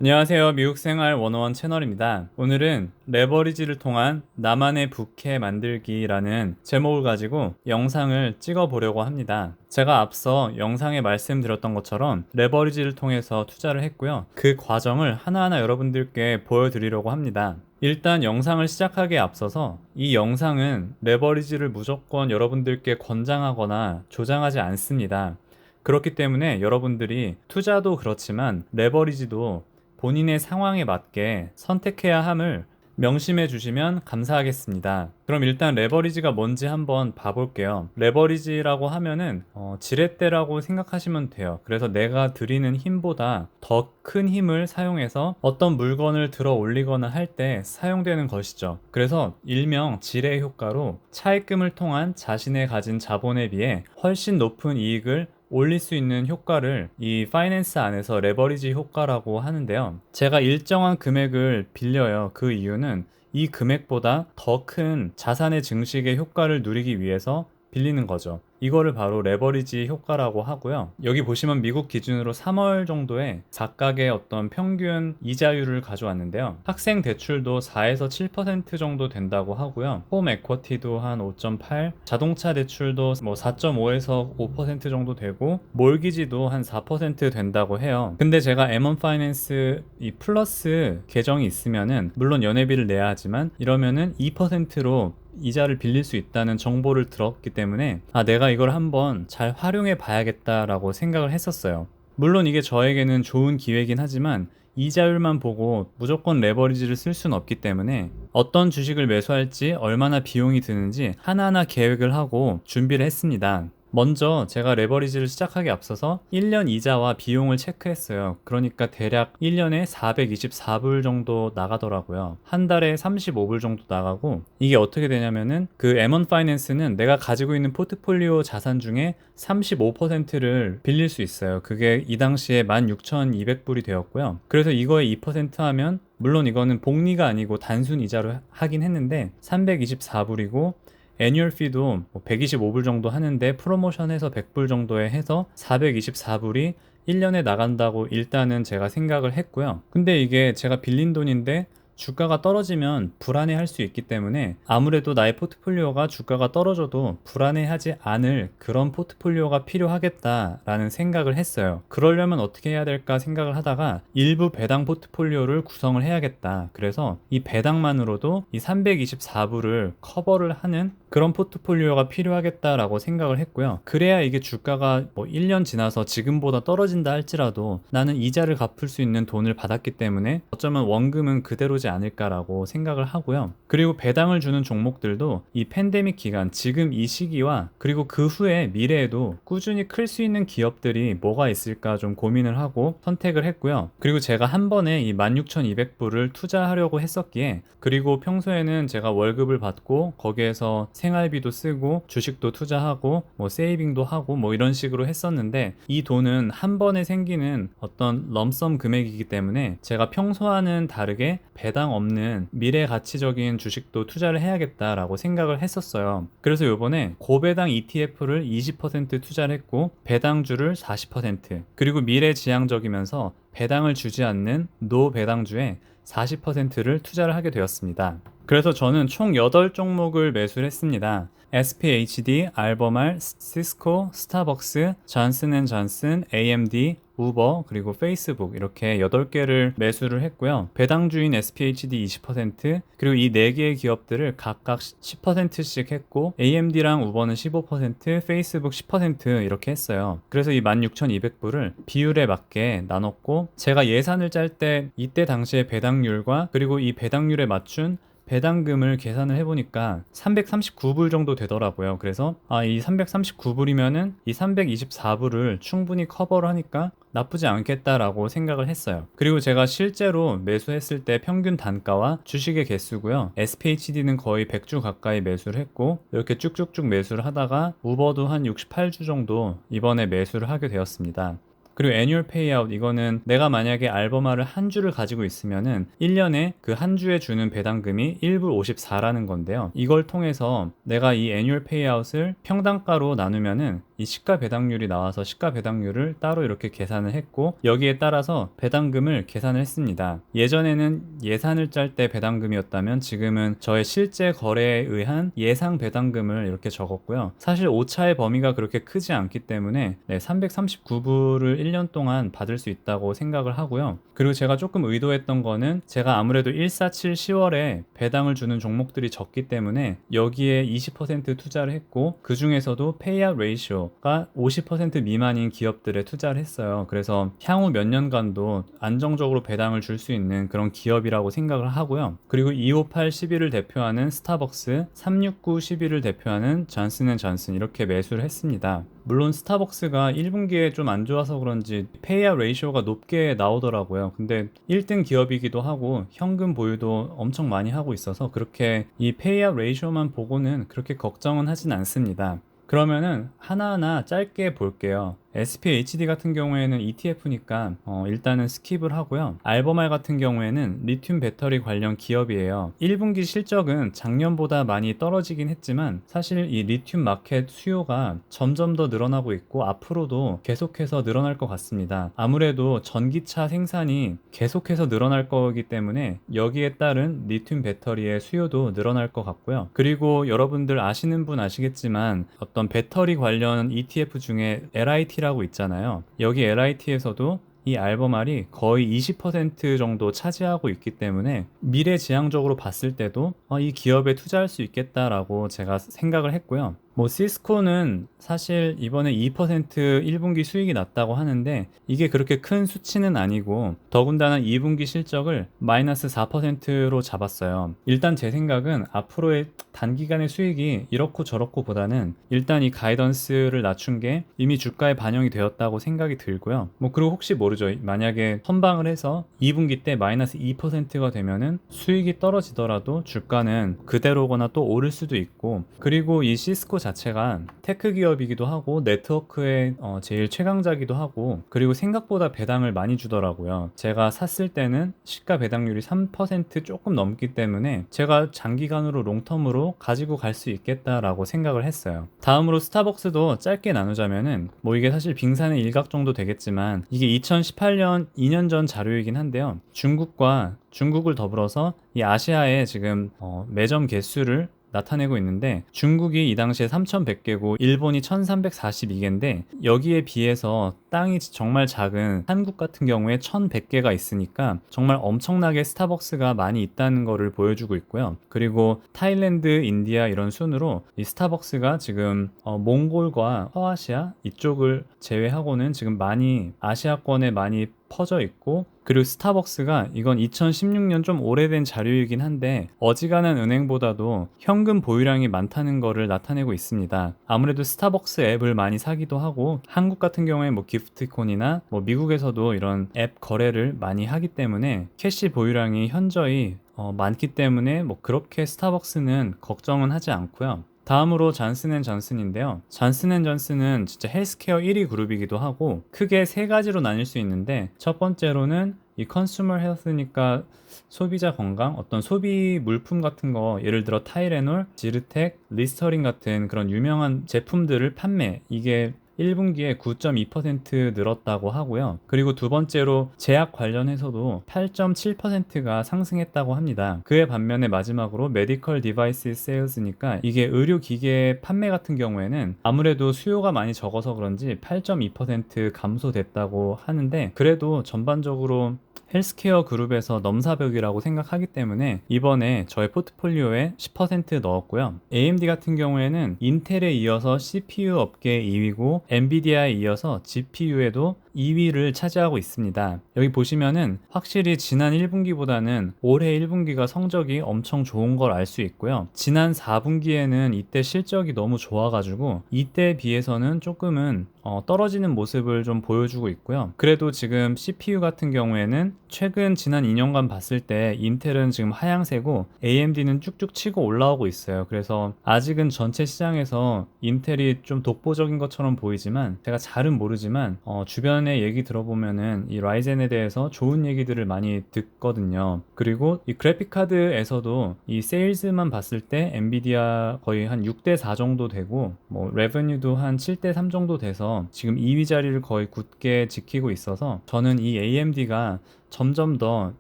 안녕하세요. 미국생활 101 채널입니다. 오늘은 레버리지를 통한 나만의 부캐 만들기라는 제목을 가지고 영상을 찍어 보려고 합니다. 제가 앞서 영상에 말씀드렸던 것처럼 레버리지를 통해서 투자를 했고요. 그 과정을 하나하나 여러분들께 보여드리려고 합니다. 일단 영상을 시작하기에 앞서서 이 영상은 레버리지를 무조건 여러분들께 권장하거나 조장하지 않습니다. 그렇기 때문에 여러분들이 투자도 그렇지만 레버리지도 본인의 상황에 맞게 선택해야 함을 명심해 주시면 감사하겠습니다. 그럼 일단 레버리지가 뭔지 한번 봐볼게요. 레버리지라고 하면은 지렛대라고 생각하시면 돼요. 그래서 내가 드리는 힘보다 더 큰 힘을 사용해서 어떤 물건을 들어 올리거나 할 때 사용되는 것이죠. 그래서 일명 지뢰 효과로 차입금을 통한 자신의 가진 자본에 비해 훨씬 높은 이익을 올릴 수 있는 효과를 이 파이낸스 안에서 레버리지 효과라고 하는데요. 제가 일정한 금액을 빌려요. 그 이유는 이 금액보다 더 큰 자산의 증식의 효과를 누리기 위해서 빌리는 거죠. 이거를 바로 레버리지 효과라고 하고요. 여기 보시면 미국 기준으로 3월 정도에 각각의 어떤 평균 이자율을 가져왔는데요. 학생 대출도 4에서 7% 정도 된다고 하고요. 홈 에쿼티도 한 5.8, 자동차 대출도 뭐 4.5에서 5% 정도 되고 몰기지도 한 4% 된다고 해요. 근데 제가 M1 파이낸스 이 플러스 계정이 있으면은 물론 연회비를 내야 하지만 이러면은 2%로 이자를 빌릴 수 있다는 정보를 들었기 때문에 내가 이걸 한번 잘 활용해 봐야겠다라고 생각을 했었어요. 물론 이게 저에게는 좋은 기회긴 하지만 이자율만 보고 무조건 레버리지를 쓸 수는 없기 때문에 어떤 주식을 매수할지 얼마나 비용이 드는지 하나하나 계획을 하고 준비를 했습니다. 먼저 제가 레버리지를 시작하기 앞서서 1년 이자와 비용을 체크했어요. 그러니까 대략 1년에 424불 정도 나가더라고요. 한 달에 35불 정도 나가고 이게 어떻게 되냐면은 그 M1 파이낸스는 내가 가지고 있는 포트폴리오 자산 중에 35%를 빌릴 수 있어요. 그게 이 당시에 16,200불이 되었고요. 그래서 이거에 2% 하면 물론 이거는 복리가 아니고 단순 이자로 하긴 했는데 324불이고 애뉴얼 피도 125불 정도 하는데 프로모션해서 100불 정도에 해서 424불이 1년에 나간다고 일단은 제가 생각을 했고요. 근데 이게 제가 빌린 돈인데 주가가 떨어지면 불안해할 수 있기 때문에 아무래도 나의 포트폴리오가 주가가 떨어져도 불안해하지 않을 그런 포트폴리오가 필요하겠다라는 생각을 했어요. 그러려면 어떻게 해야 될까 생각을 하다가 일부 배당 포트폴리오를 구성을 해야겠다. 그래서 이 배당만으로도 이 324불을 커버를 하는 그런 포트폴리오가 필요하겠다라고 생각을 했고요. 그래야 이게 주가가 뭐 1년 지나서 지금보다 떨어진다 할지라도 나는 이자를 갚을 수 있는 돈을 받았기 때문에 어쩌면 원금은 그대로지 않을까라고 생각을 하고요. 그리고 배당을 주는 종목들도 이 팬데믹 기간, 지금 이 시기와 그리고 그 후에 미래에도 꾸준히 클 수 있는 기업들이 뭐가 있을까 좀 고민을 하고 선택을 했고요. 그리고 제가 한 번에 이 16,200불을 투자하려고 했었기에 그리고 평소에는 제가 월급을 받고 거기에서 생활비도 쓰고 주식도 투자하고 뭐 세이빙도 하고 뭐 이런 식으로 했었는데 이 돈은 한 번에 생기는 어떤 럼섬 금액이기 때문에 제가 평소와는 다르게 배당 없는 미래 가치적인 주식도 투자를 해야겠다라고 생각을 했었어요. 그래서 요번에 고배당 ETF를 20% 투자를 했고 배당주를 40% 그리고 미래지향적이면서 배당을 주지 않는 노배당주에 40%를 투자를 하게 되었습니다. 그래서 저는 총 8종목을 매수를 했습니다. SPHD, 알버말, 시스코, 스타벅스, 존슨앤존슨, AMD, 우버, 그리고 페이스북 이렇게 8개를 매수를 했고요. 배당주인 SPHD 20%, 그리고 이 4개의 기업들을 각각 10%씩 했고 AMD랑 우버는 15%, 페이스북 10% 이렇게 했어요. 그래서 이 16,200불을 비율에 맞게 나눴고 제가 예산을 짤 때 이때 당시의 배당률과 그리고 이 배당률에 맞춘 배당금을 계산을 해보니까 339불 정도 되더라고요. 그래서 이 339불이면은 이 324불을 충분히 커버를 하니까 나쁘지 않겠다라고 생각을 했어요. 그리고 제가 실제로 매수했을 때 평균 단가와 주식의 개수고요. SPHD는 거의 100주 가까이 매수를 했고 이렇게 쭉쭉쭉 매수를 하다가 우버도 한 68주 정도 이번에 매수를 하게 되었습니다. 그리고 애뉴얼 페이아웃 이거는 내가 만약에 알버마를 한 주를 가지고 있으면은 1년에 그 한 주에 주는 배당금이 1불 54라는 건데요. 이걸 통해서 내가 이 애뉴얼 페이아웃을 평단가로 나누면은 이 시가 배당률이 나와서 시가 배당률을 따로 이렇게 계산을 했고, 여기에 따라서 배당금을 계산을 했습니다. 예전에는 예산을 짤 때 배당금이었다면 지금은 저의 실제 거래에 의한 예상 배당금을 이렇게 적었고요. 사실 오차의 범위가 그렇게 크지 않기 때문에 339불을 1년 동안 받을 수 있다고 생각을 하고요. 그리고 제가 조금 의도했던 거는, 제가 아무래도 147 10월에 배당을 주는 종목들이 적기 때문에 여기에 20% 투자를 했고, 그 중에서도 페이아웃 레이쇼가 50% 미만인 기업들에 투자를 했어요. 그래서 향후 몇 년간도 안정적으로 배당을 줄 수 있는 그런 기업이라고 생각을 하고요. 그리고 258 11을 대표하는 스타벅스, 369 11을 대표하는 존슨앤존슨, 이렇게 매수를 했습니다. 물론 스타벅스가 1분기에 좀 안 좋아서 그런지 페이아웃 레이쇼가 높게 나오더라고요. 근데 1등 기업이기도 하고 현금 보유도 엄청 많이 하고 있어서 그렇게 이 페이아웃 레이쇼만 보고는 그렇게 걱정은 하진 않습니다. 그러면은 하나하나 짧게 볼게요. SPHD 같은 경우에는 ETF니까 일단은 스킵을 하고요. 알버말 같은 경우에는 리튬 배터리 관련 기업이에요. 1분기 실적은 작년보다 많이 떨어지긴 했지만 사실 이 리튬 마켓 수요가 점점 더 늘어나고 있고 앞으로도 계속해서 늘어날 것 같습니다. 아무래도 전기차 생산이 계속해서 늘어날 거기 때문에 여기에 따른 리튬 배터리의 수요도 늘어날 것 같고요. 그리고 여러분들 아시는 분 아시겠지만 어떤 배터리 관련 ETF 중에 LIT라고 있잖아요. 여기 LIT에서도 이 알버말이 거의 20% 정도 차지하고 있기 때문에 미래지향적으로 봤을 때도 이 기업에 투자할 수 있겠다라고 제가 생각을 했고요. 시스코는 사실 이번에 2% 1분기 수익이 났다고 하는데 이게 그렇게 큰 수치는 아니고, 더군다나 2분기 실적을 마이너스 4%로 잡았어요. 일단 제 생각은 앞으로의 단기간의 수익이 이렇고 저렇고 보다는 일단 이 가이던스를 낮춘 게 이미 주가에 반영이 되었다고 생각이 들고요. 그리고 혹시 모르죠. 만약에 선방을 해서 2분기 때 마이너스 2%가 되면은 수익이 떨어지더라도 주가는 그대로거나 또 오를 수도 있고, 그리고 이 시스코 자체가 테크 기업이기도 하고 네트워크의 제일 최강자기도 하고, 그리고 생각보다 배당을 많이 주더라고요. 제가 샀을 때는 시가 배당률이 3% 조금 넘기 때문에 제가 장기간으로 롱텀으로 가지고 갈 수 있겠다라고 생각을 했어요. 다음으로 스타벅스도 짧게 나누자면은 이게 사실 빙산의 일각 정도 되겠지만 이게 2018년 2년 전 자료이긴 한데요. 중국을 더불어서 이 아시아에 지금 매점 개수를 나타내고 있는데, 중국이 이 당시에 3,100개고 일본이 1,342개인데 여기에 비해서 땅이 정말 작은 한국 같은 경우에 1,100개가 있으니까 정말 엄청나게 스타벅스가 많이 있다는 거를 보여주고 있고요. 그리고 타일랜드, 인디아 이런 순으로 이 스타벅스가 지금 몽골과 서아시아 이쪽을 제외하고는 지금 많이 아시아권에 많이 퍼져 있고, 그리고 스타벅스가 이건 2016년 좀 오래된 자료이긴 한데 어지간한 은행보다도 현금 보유량이 많다는 거를 나타내고 있습니다. 아무래도 스타벅스 앱을 많이 사기도 하고, 한국 같은 경우에 기프티콘이나 미국에서도 이런 앱 거래를 많이 하기 때문에 캐시 보유량이 현저히 많기 때문에 그렇게 스타벅스는 걱정은 하지 않고요. 다음으로 존슨앤존슨인데요. 존슨앤존슨은 진짜 헬스케어 1위 그룹이기도 하고 크게 세 가지로 나뉠 수 있는데, 첫 번째로는 이 컨슈머 헬스니까 소비자 건강, 어떤 소비 물품 같은 거, 예를 들어 타이레놀, 지르텍, 리스터린 같은 그런 유명한 제품들을 판매, 이게 1분기에 9.2% 늘었다고 하고요. 그리고 두 번째로 제약 관련해서도 8.7%가 상승했다고 합니다. 그에 반면에 마지막으로 메디컬 디바이스 세일즈니까 이게 의료기계 판매 같은 경우에는 아무래도 수요가 많이 적어서 그런지 8.2% 감소됐다고 하는데, 그래도 전반적으로 헬스케어 그룹에서 넘사벽이라고 생각하기 때문에 이번에 저의 포트폴리오에 10% 넣었고요. AMD 같은 경우에는 인텔에 이어서 CPU 업계 2위고 엔비디아에 이어서 GPU에도 2위를 차지하고 있습니다. 여기 보시면은 확실히 지난 1분기보다는 올해 1분기가 성적이 엄청 좋은 걸 알 수 있고요. 지난 4분기에는 이때 실적이 너무 좋아가지고 이때에 비해서는 조금은 떨어지는 모습을 좀 보여주고 있고요. 그래도 지금 CPU 같은 경우에는 최근 지난 2년간 봤을 때 인텔은 지금 하향세고 AMD는 쭉쭉 치고 올라오고 있어요. 그래서 아직은 전체 시장에서 인텔이 좀 독보적인 것처럼 보이지만, 제가 잘은 모르지만 주변에 주변에 얘기 들어보면은 이 라이젠에 대해서 좋은 얘기들을 많이 듣거든요. 그리고 이 그래픽카드에서도 이 세일즈만 봤을 때 엔비디아 거의 한 6대 4 정도 되고 뭐 레버뉴도 한 7대 3 정도 돼서 지금 2위 자리를 거의 굳게 지키고 있어서 저는 이 AMD가 점점 더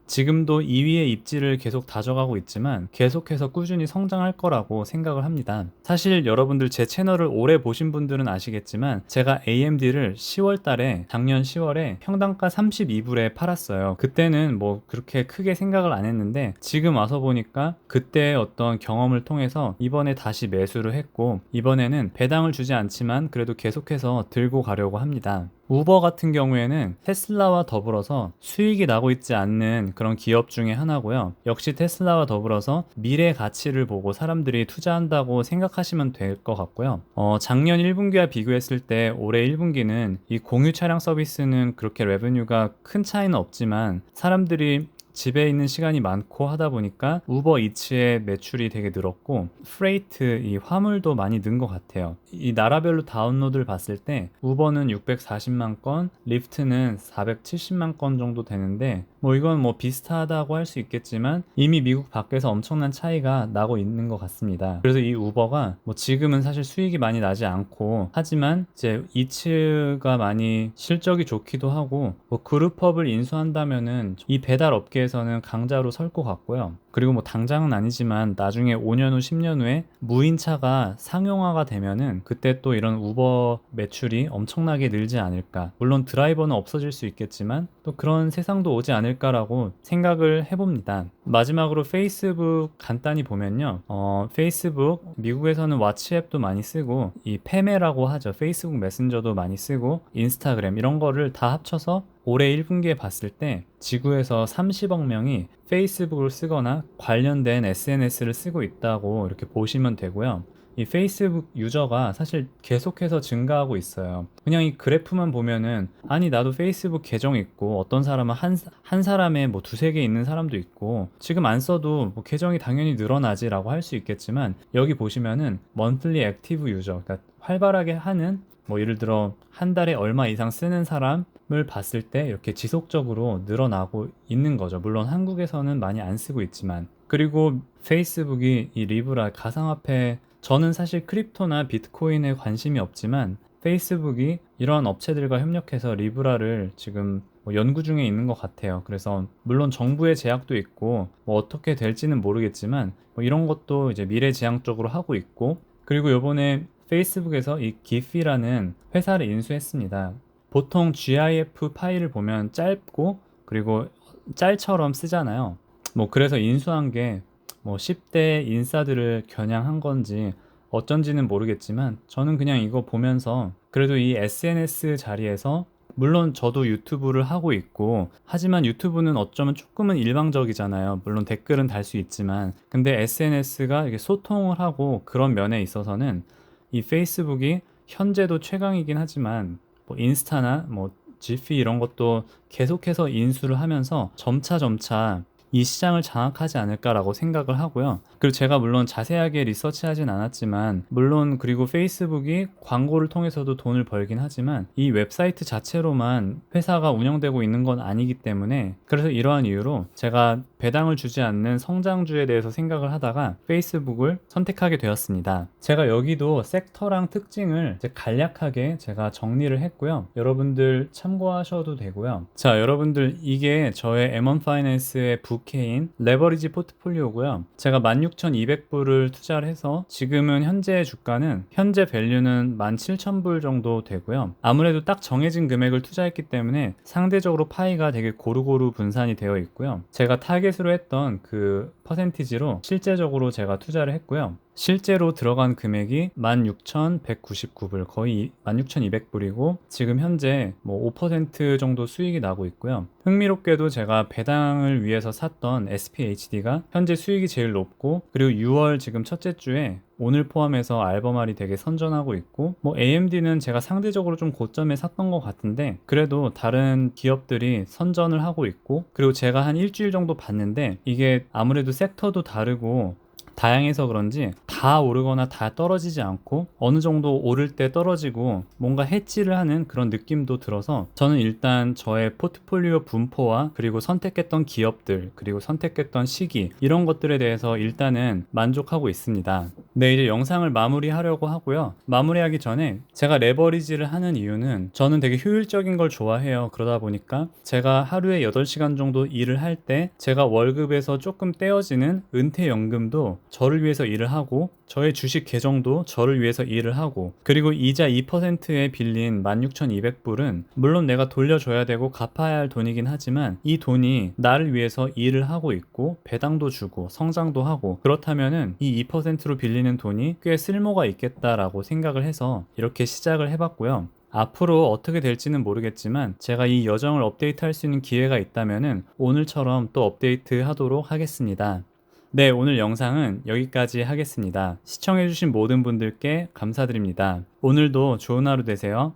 지금도 2위의 입지를 계속 다져가고 있지만 계속해서 꾸준히 성장할 거라고 생각을 합니다. 사실 여러분들 제 채널을 오래 보신 분들은 아시겠지만 제가 AMD를 10월 달에 작년 10월에 평당가 32불에 팔았어요. 그때는 뭐 그렇게 크게 생각을 안 했는데 지금 와서 보니까 그때의 어떤 경험을 통해서 이번에 다시 매수를 했고 이번에는 배당을 주지 않지만 그래도 계속해서 들고 가려고 합니다. 우버 같은 경우에는 테슬라와 더불어서 수익이 나고 있지 않는 그런 기업 중에 하나고요. 역시 테슬라와 더불어서 미래 가치를 보고 사람들이 투자한다고 생각하시면 될 것 같고요. 작년 1분기와 비교했을 때 올해 1분기는 이 공유 차량 서비스는 그렇게 레베뉴가 큰 차이는 없지만 사람들이 집에 있는 시간이 많고 하다 보니까 우버 이츠의 매출이 되게 늘었고 프레이트 이 화물도 많이 는 것 같아요. 이 나라별로 다운로드를 봤을 때 우버는 640만 건, 리프트는 470만 건 정도 되는데 뭐 이건 뭐 비슷하다고 할 수 있겠지만 이미 미국 밖에서 엄청난 차이가 나고 있는 것 같습니다. 그래서 이 우버가 뭐 지금은 사실 수익이 많이 나지 않고 하지만 이제 이츠가 많이 실적이 좋기도 하고 뭐 그룹업을 인수한다면은 이 배달 업계에서는 강자로 설 것 같고요. 그리고 뭐 당장은 아니지만 나중에 5년 후 10년 후에 무인차가 상용화가 되면은 그때 또 이런 우버 매출이 엄청나게 늘지 않을까. 물론 드라이버는 없어질 수 있겠지만 또 그런 세상도 오지 않을까라고 생각을 해봅니다. 마지막으로 페이스북 간단히 보면요. 페이스북 미국에서는 왓치 앱도 많이 쓰고 이 페메라고 하죠. 페이스북 메신저도 많이 쓰고 인스타그램 이런 거를 다 합쳐서 올해 1분기에 봤을 때 지구에서 30억 명이 페이스북을 쓰거나 관련된 SNS를 쓰고 있다고 이렇게 보시면 되고요. 이 페이스북 유저가 사실 계속해서 증가하고 있어요. 그냥 이 그래프만 보면은 아니 나도 페이스북 계정 있고 어떤 사람은 한 사람에 뭐 두세 개 있는 사람도 있고 지금 안 써도 뭐 계정이 당연히 늘어나지 라고 할 수 있겠지만 여기 보시면은 monthly active user 그러니까 활발하게 하는 뭐 예를 들어 한 달에 얼마 이상 쓰는 사람을 봤을 때 이렇게 지속적으로 늘어나고 있는 거죠. 물론 한국에서는 많이 안 쓰고 있지만 그리고 페이스북이 이 리브라 가상화폐 저는 사실 크립토나 비트코인에 관심이 없지만 페이스북이 이러한 업체들과 협력해서 리브라를 지금 뭐 연구 중에 있는 것 같아요. 그래서 물론 정부의 제약도 있고 뭐 어떻게 될지는 모르겠지만 뭐 이런 것도 이제 미래지향적으로 하고 있고 그리고 요번에 페이스북에서 이 기피라는 회사를 인수했습니다. 보통 GIF 파일을 보면 짧고 그리고 짤처럼 쓰잖아요. 뭐 그래서 인수한 게 뭐 10대 인싸들을 겨냥한 건지 어쩐지는 모르겠지만 저는 그냥 이거 보면서 그래도 이 SNS 자리에서 물론 저도 유튜브를 하고 있고 하지만 유튜브는 어쩌면 조금은 일방적이잖아요. 물론 댓글은 달 수 있지만 근데 SNS가 이렇게 소통을 하고 그런 면에 있어서는 이 페이스북이 현재도 최강이긴 하지만 뭐 인스타나 뭐 지피 이런 것도 계속해서 인수를 하면서 점차 이 시장을 장악하지 않을까라고 생각을 하고요. 그리고 제가 물론 자세하게 리서치하진 않았지만 물론 그리고 페이스북이 광고를 통해서도 돈을 벌긴 하지만 이 웹사이트 자체로만 회사가 운영되고 있는 건 아니기 때문에 그래서 이러한 이유로 제가 배당을 주지 않는 성장주에 대해서 생각을 하다가 페이스북을 선택하게 되었습니다. 제가 여기도 섹터랑 특징을 이제 간략하게 제가 정리를 했고요. 여러분들 참고하셔도 되고요. 자, 여러분들 이게 저의 M1 파이낸스의 부캐인 레버리지 포트폴리오고요. 제가 16,200불을 투자를 해서 지금은 현재 주가는 현재 밸류는 17,000불 정도 되고요. 아무래도 딱 정해진 금액을 투자했기 때문에 상대적으로 파이가 되게 고루고루 분산이 되어 있고요. 제가 타겟으로 했던 그 퍼센티지로 실제적으로 제가 투자를 했고요. 실제로 들어간 금액이 16,199불 거의 16,200불이고 지금 현재 뭐 5% 정도 수익이 나고 있고요. 흥미롭게도 제가 배당을 위해서 샀던 SPHD가 현재 수익이 제일 높고 그리고 6월 지금 첫째 주에 오늘 포함해서 알버말이 되게 선전하고 있고 뭐 AMD는 제가 상대적으로 좀 고점에 샀던 것 같은데 그래도 다른 기업들이 선전을 하고 있고 그리고 제가 한 일주일 정도 봤는데 이게 아무래도 섹터도 다르고 다양해서 그런지 다 다 오르거나 다 떨어지지 않고 어느 정도 오를 때 떨어지고 뭔가 해지를 하는 그런 느낌도 들어서 저는 일단 저의 포트폴리오 분포와 그리고 선택했던 기업들 그리고 선택했던 시기 이런 것들에 대해서 일단은 만족하고 있습니다. 네, 이제 영상을 마무리하려고 하고요. 마무리하기 전에 제가 레버리지를 하는 이유는 저는 되게 효율적인 걸 좋아해요. 그러다 보니까 제가 하루에 8시간 정도 일을 할 때 제가 월급에서 조금 떼어지는 은퇴연금도 저를 위해서 일을 하고 저의 주식 계정도 저를 위해서 일을 하고 그리고 이자 2%에 빌린 16,200불은 물론 내가 돌려줘야 되고 갚아야 할 돈이긴 하지만 이 돈이 나를 위해서 일을 하고 있고 배당도 주고 성장도 하고 그렇다면은 이 2%로 빌리는 돈이 꽤 쓸모가 있겠다라고 생각을 해서 이렇게 시작을 해봤고요. 앞으로 어떻게 될지는 모르겠지만 제가 이 여정을 업데이트할 수 있는 기회가 있다면은 오늘처럼 또 업데이트 하도록 하겠습니다. 네, 오늘 영상은 여기까지 하겠습니다. 시청해주신 모든 분들께 감사드립니다. 오늘도 좋은 하루 되세요.